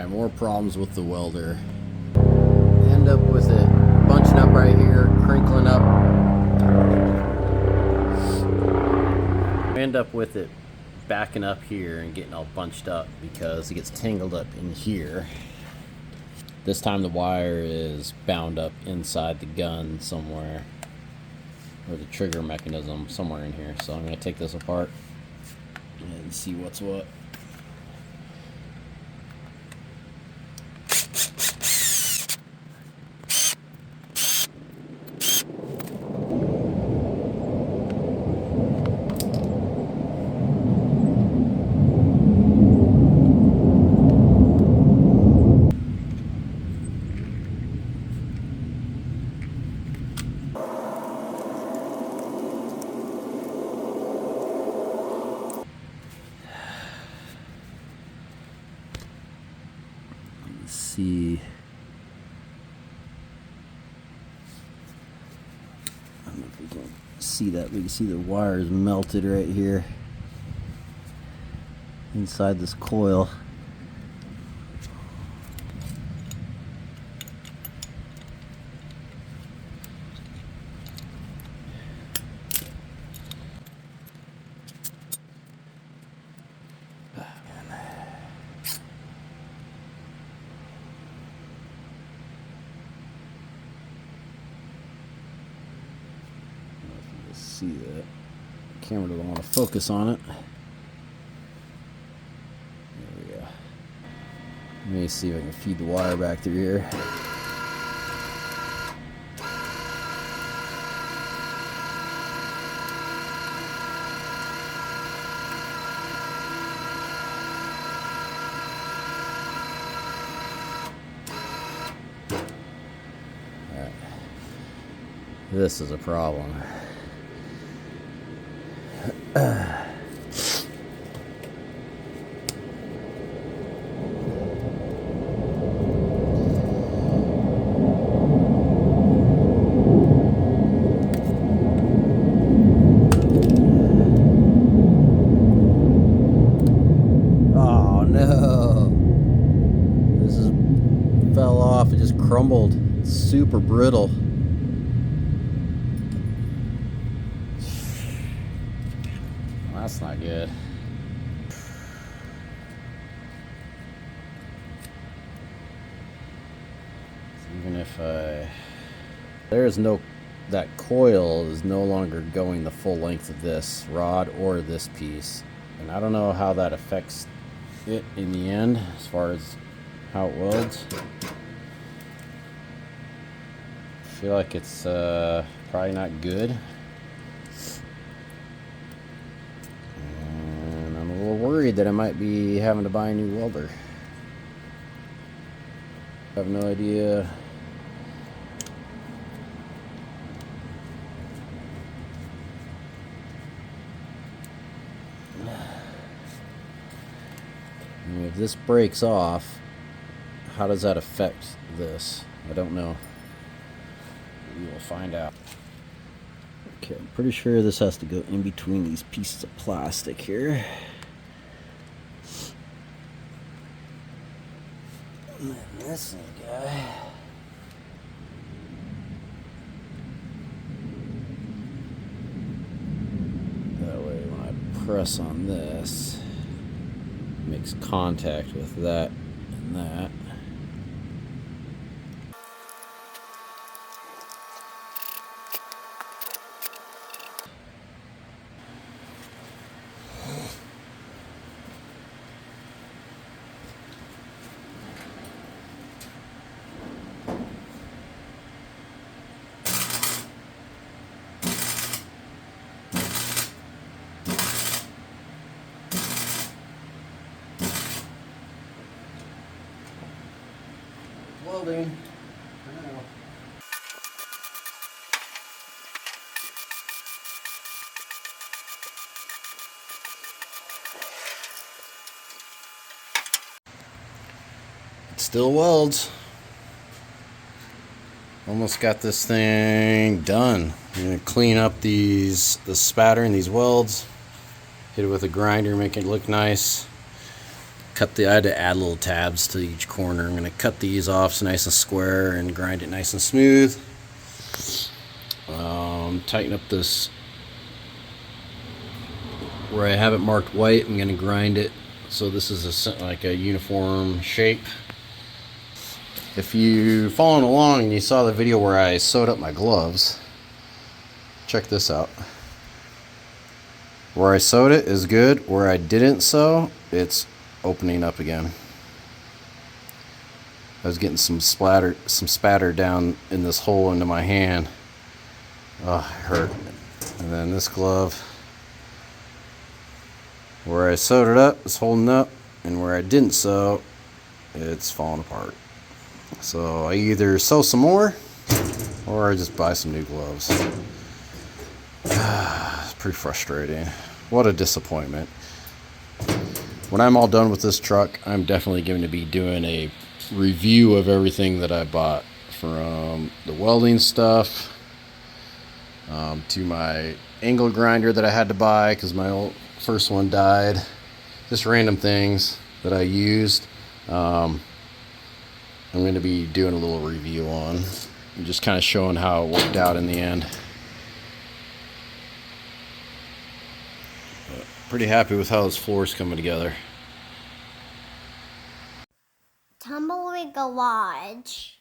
Alright, more problems with the welder. End up with it bunching up right here, crinkling up. End up with it backing up here and getting all bunched up because it gets tangled up in here. This time the wire is bound up inside the gun somewhere, or the trigger mechanism somewhere in here. So I'm going to take this apart and see what's what. See, I don't know if we can see that. We can see the wires melted right here inside this coil. See that camera doesn't want to focus on it. There we go. Let me see if I can feed the wire back through here. All right. This is a problem. Oh no, this is fell off. It just crumbled. It's super brittle. That's not good. Even if that coil is no longer going the full length of this rod or this piece, and I don't know how that affects it in the end as far as how it welds. I feel like it's probably not good. Worried that I might be having to buy a new welder. I have no idea. I mean, if this breaks off, how does that affect this? I don't know. We will find out. Okay, I'm pretty sure this has to go in between these pieces of plastic here. And then this guy. That way when I press on this, it makes contact with that and that. Welding. It still welds. Almost got this thing done. I'm gonna clean up the spatter and these welds. Hit it with a grinder, make it look nice. I had to add little tabs to each corner. I'm going to cut these off so nice and square and grind it nice and smooth. Tighten up this where I have it marked white. I'm going to grind it so this is like a uniform shape. If you following along and you saw the video where I sewed up my gloves, check this out. Where I sewed it is good. Where I didn't sew, it's opening up again. I was getting some spatter down in this hole into my hand. Oh, it hurt. And then this glove, where I sewed it up, it's holding up, and where I didn't sew, it's falling apart. So I either sew some more, or I just buy some new gloves. It's pretty frustrating. What a disappointment. When I'm all done with this truck, I'm definitely going to be doing a review of everything that I bought, from the welding stuff to my angle grinder that I had to buy because my first one died. Just random things that I used. I'm going to be doing a little review on, and just kind of showing how it worked out in the end. But pretty happy with how this floor is coming together. Tumbleweed Garage.